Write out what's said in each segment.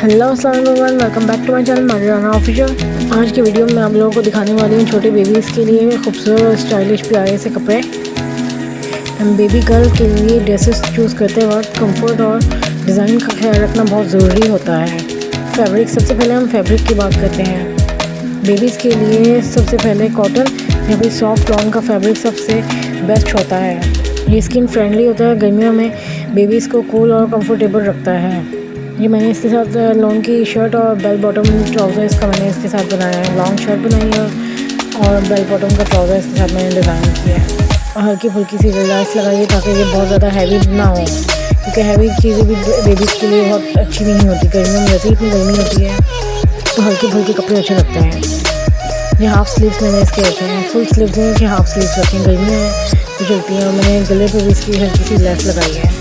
Hello अस्सलाम वालेकुम, welcome back to my channel Mariyana official. आज की वीडियो में आप लोगों को दिखाने वाली हूँ छोटे बेबीज़ के लिए खूबसूरत और स्टाइलिश प्यारे से कपड़े। हम बेबी गर्ल के लिए ड्रेसेस चूज़ करते वक्त कंफर्ट और डिज़ाइन का ख्याल रखना बहुत ज़रूरी होता है। फैब्रिक, सबसे पहले हम फैब्रिक की बात करते हैं। बेबीज़ के लिए सबसे पहले कॉटन या फिर सॉफ्ट लॉन का फैब्रिक सबसे बेस्ट होता है। ये स्किन फ्रेंडली होता है, गर्मियों में बेबीज़ को कूल और कंफर्टेबल रखता है। ये मैंने इसके साथ लॉन्ग की शर्ट और बेल बॉटम ट्राउज़र इसका मैंने इसके साथ बनाया है। लॉन्ग शर्ट बनाई है और बेल बॉटम का ट्राउज़र इसके साथ मैंने डिज़ाइन किया है और हल्की फुल्की सी रिलैक्स लगाई है ताकि ये बहुत ज़्यादा हैवी ना हो, क्योंकि हैवी चीज़ें भी बेबीज़ के लिए बहुत अच्छी नहीं होती। गर्मियों में वैसे ही इतनी गर्मी होती है तो हल्के फुल्के कपड़े अच्छे लगते हैं। ये हाफ़ स्लीव्स मैंने इसके रखे हैं, फुल स्लीव्स नहीं कि हाफ़ स्लीव्स रखे हैं, गर्मियाँ हैं तो चलती हैं। और मैंने गले पर भी इसकी हल्की सी लेस लगाई है।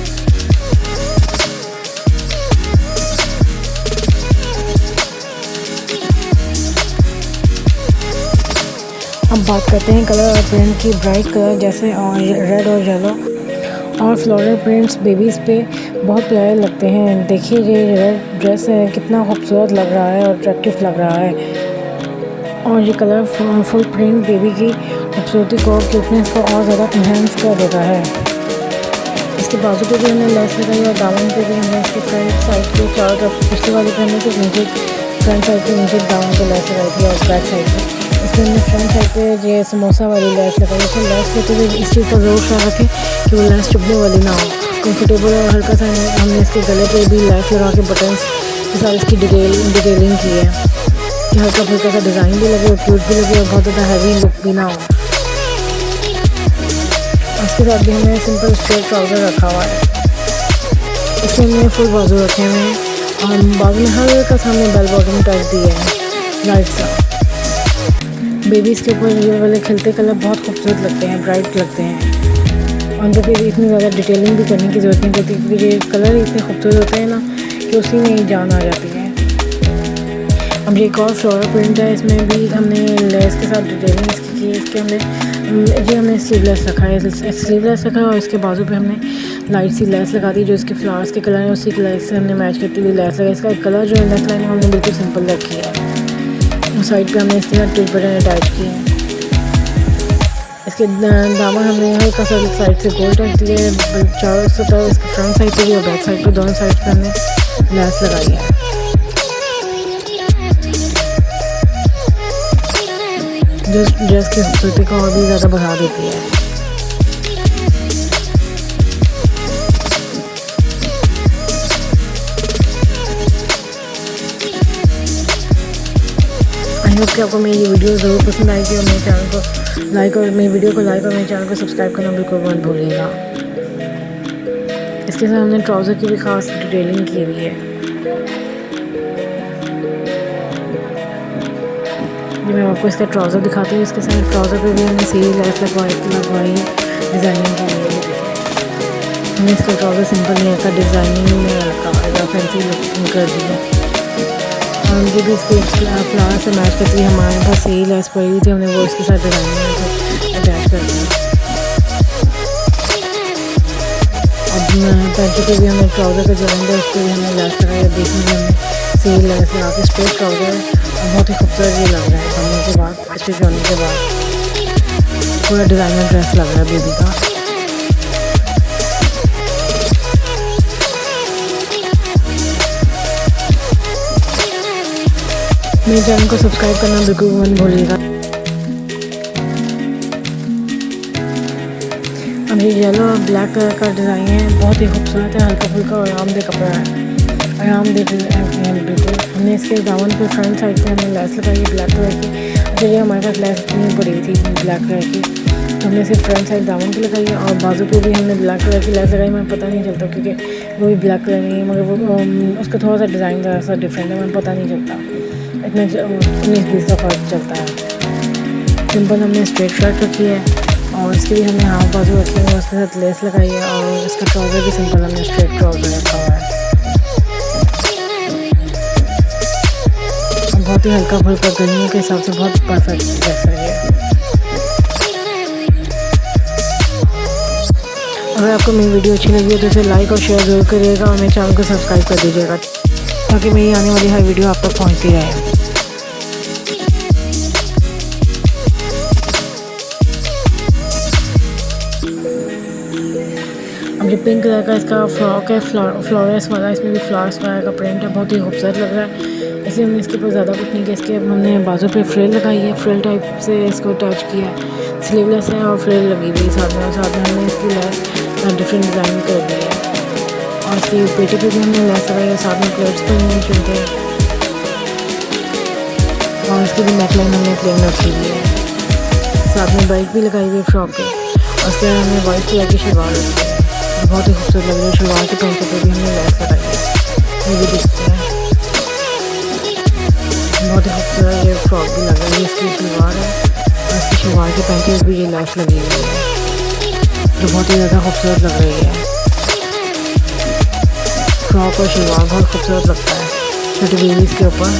अब बात करते हैं कलर और प्रिंट की। ब्राइट कलर जैसे और रेड और येलो और फ्लोरल प्रिंट्स बेबीज़ पे बहुत प्यारे लगते हैं। देखिए ये रेड ड्रेस है, कितना खूबसूरत लग रहा है और अट्रैक्टिव लग रहा है। और ये कलर फुल प्रिंट बेबी की खूबसूरती को, क्यूटनेस को और ज़्यादा इन्हेंस कर देता है। इसके बाजू पे भी हमने लेस लगाई और दामन पे भी हमने इसके फ्रंट साइड के चारों तरफ, पिछले वाले पे हमने सिर्फ नीचे फ्रंट साइड पे नीचे दामन पे लेस लगाई थी और बैक साइड पे इसमें हमने फ्रंट साइड पे ये समोसा वाली लेस लगाई। इसमें लेस लेते हुए इस चीज़ का ज़रूर ख्याल रखें कि वो लेस चुभने वाली ना हो, कंफर्टेबल और हल्का सा। हमने इसके गले पे भी लेस लगा के बटन्स के साथ इसकी डिटेलिंग की है कि हल्का फुल्का सा डिज़ाइन भी लगे और क्यूट भी लगे और बहुत ज़्यादा हैवी लुक भी ना हो। उसके साथ भी हमने सिंपल स्ट्रेट ट्राउज़र रखा हुआ है। इसमें हमने फुल बाजू रखे हुए हैं और बाजू में हल्का सा हमने बेल बॉटम टच दिया है लाइट सा। बेबीज़ के ऊपर ये वाले खिलते कलर बहुत खूबसूरत लगते हैं, ब्राइट लगते हैं। उन पर भी इतनी ज़्यादा डिटेलिंग भी करने की ज़रूरत नहीं पड़ती, क्योंकि ये कलर इतने खूबसूरत होते हैं ना कि उसी में ही जान आ जाती है। अब ये एक और फ्लोरल प्रिंट है, इसमें भी हमने लेस के साथ डिटेलिंग इसकी की है। इसके हमने स्लीवलेस रखा है, स्लीवलेस रखा है और इसके बाजू पे हमने लाइट सी लेस लगा दी जो इसके फ्लावर्स के कलर है, उसी कलर से हमने मैच करती हुई लेस लगाई। इसका कलर जो है नेक लाइन हमने बिल्कुल सिंपल रखी है। साइड पे हमने इसके साथ ट्विस्ट बटन अटैच किए हैं। इसके दामन हमने हल्का सा साइड से गोल टच दिए, चारों तरफ इसके फ्रंट साइड पे भी और बैक साइड पे दोनों साइड पे हमने लेस लगाई है। जो ड्रेस की खूबसूरती को और भी ज़्यादा बढ़ा देती है। आई होप कि आपको मेरी ये वीडियो ज़रूर पसंद आएगी और मेरे चैनल को लाइक और मेरी वीडियो को लाइक और मेरे चैनल को सब्सक्राइब करना बिल्कुल मत भूलिएगा। इसके साथ हमने ट्राउज़र की भी ख़ास डिटेलिंग की हुई है। ये मैं आपको इसका ट्राउज़र दिखाती हूँ। इसके साथ ट्राउज़र पे भी हमने सीधी लेस लगवाई है, डिज़ाइनिंग की हुई है। हमने इसका ट्राउज़र सिंपल नहीं रखा, डिज़ाइनिंग में रखा या फैंसी लुक कर दी है। ये भी इसके फ्लावर से मैच करती है। हमारे पास यही लेस पड़ी हुई थी, हमने वो इसके साथ डिज़ाइनिंग अटैच कर दिया। अब पैंटी पे भी हमने ट्राउज़र का जॉइंट है, उस पर भी हमने लेस लगाई। देखने में हमने सही लेस लगा के स्ट्रेट ट्राउज़र और बहुत ही खूबसूरत ये लग रहा है। बनने के बाद, स्टिच होने के बाद पूरा डिज़ाइनर ड्रेस लग रहा है बेबी का। मेरे चैनल को सब्सक्राइब करना बिल्कुल मत भूलिएगा। अब ये येलो और ब्लैक कलर का डिज़ाइन है, बहुत ही खूबसूरत है, हल्का फुल्का और आरामदेह कपड़ा है, आरामदेह बिल्कुल। हमने इसके दामन पे फ्रंट साइड पे हमने लेस लगाई है ब्लैक कलर की। अच्छा, ये हमारे पास लेस नहीं पड़ी हुई थी ब्लैक कलर की, तो हमने सिर्फ फ्रंट साइड दामन पे लगाई है और बाजू पे भी हमने ब्लैक कलर की लेस लगाई। मैं पता नहीं चलता क्योंकि वो भी ब्लैक कलर नहीं है, मगर वो उसका थोड़ा सा डिज़ाइन ज़रा सा डिफरेंट है, मुझे पता नहीं चलता। इतना 19-20 का फ़र्क चलता है। सिंपल हमने स्ट्रेट शर्ट रखी है और इसके भी हमने हाफ बाजू रखी है, उसके साथ लेस लगाई है और इसका ट्राउज़र भी सिंपल हमने स्ट्रेट ट्राउज़र रखा हुआ है। बहुत ही हल्का फुल्का गर्मियों के हिसाब से बहुत परफेक्ट ड्रेस है ये। अगर आपको मेरी वीडियो अच्छी लगी है तो इसे लाइक और शेयर ज़रूर करिएगा और मेरे चैनल को सब्सक्राइब कर दीजिएगा। ताकि मेरी आने वाली हर वीडियो आप तक पहुंचती रहे। अब जो पिंक कलर का इसका फ्रॉक है फ्लोरस वाला, इसमें भी फ्लावर्स वगैरह का प्रिंट है, बहुत ही खूबसूरत लग रहा है। इसलिए हमने इसके ऊपर ज़्यादा कुछ नहीं किया, इसके हमने बाजू पे फ्रिल लगाई है, फ्रिल टाइप से इसको अटैच किया है। स्लीवलेस है और फ्रिल लगी हुई है साथ में, और साथ में हमने इसकी लेस डिफरेंट डिज़ाइन कर दी है। और इसकी पेटी पे भी हमने लेस लगाई है, साथ में प्लेट्स पर हमने चुनते हैं। और इसकी भी नेकलाइन हमने प्लेन रखी हुई है, साथ में बेल्ट भी लगाई हुई है फ्रॉक के। और उसके बाद हमने वाइट कलर की शलवार रखी है, बहुत ही खूबसूरत लग रही है। शलवार के पैंट पे भी हमने लेस लगाई है, ये भी दिखती है, बहुत ही खूबसूरत ये फ्रॉक भी लग रही है। इसकी शलवार है और इसकी शलवार के पैंट भी ये लेस लगी हुई है, जो बहुत ही ज़्यादा खूबसूरत लग रही है। फ्रॉक और शलवार बहुत खूबसूरत लगता है छोटी बेबीज़ के ऊपर।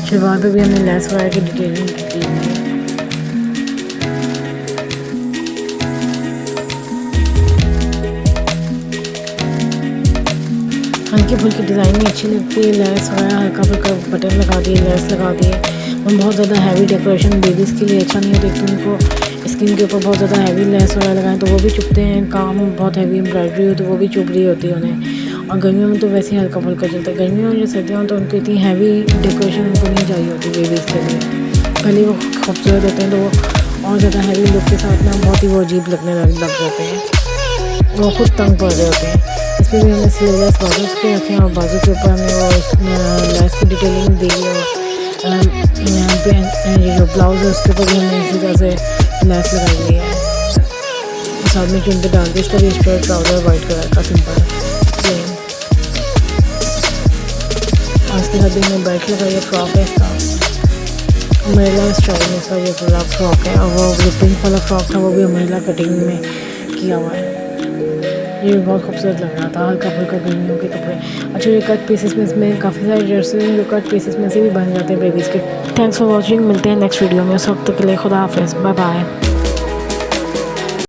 शलवार पे भी हमने लेस वगैरह की डिटेलिंग की है। हल्की फुल्की डिज़ाइन भी अच्छी लगती है, लेस वगैरह हल्का फुल्का बटन लगा दिए, लेस लगा दिए। और बहुत ज़्यादा हैवी डेकोरेशन बेबीज़ के लिए अच्छा नहीं होता, तो उनको स्किन के ऊपर बहुत ज़्यादा हैवी लेस वगैरह लगाएं तो वो भी चुभते हैं, काम बहुत हैवी एम्ब्रॉयडरी हो तो वो भी चुभ रही होती है उन्हें। और गर्मियों में तो वैसे ही हल्का फुल्का चलता है, गर्मियों में जो सर्दियों में तो उनको इतनी हैवी डेकोरेशन उनको नहीं चाहिए होती बेबीज़ के लिए। पहले वो खूबसूरत होते हैं तो वो और ज़्यादा हैवी लुक के साथ ना बहुत ही वो अजीब लगने लग जाते हैं, वो खुद तंग पड़ रहे होते हैं। इसमें भी हमने स्लीवलेस बाजू के रखे हैं और बाजू के ऊपर हमने वो लेस की डिटेलिंग दी है। यहाँ पे ये जो ब्लाउज है उसके ऊपर भी हमने इसी तरह से लेस लगाई हुई है। साथ में चुनते डाल दी, इसका भी स्ट्रेट ट्राउज़र वाइट कलर का सिंपल प्लेन। और इसके साथ भी हमने बेल्ट लगाई है, फ्रॉक है इसका अम्ब्रेला स्टाइल में, इसका ये पूरा फ्रॉक है। और वो जो पिंक वाला फ्रॉक था वो भी अम्ब्रेला कटिंग में किया हुआ है, ये भी बहुत खूबसूरत लग रहा था, हल्का फुल्का गर्मियों के कपड़े। अच्छा ये कट पीसेस में इसमें काफ़ी सारे ड्रेसेस हैं जो कट पीसेस में से भी बन जाते हैं बेबीज़ के। थैंक्स फॉर वॉचिंग, मिलते हैं नेक्स्ट वीडियो में, उस वक्त के लिए खुदा हाफिज़, बाय बाय।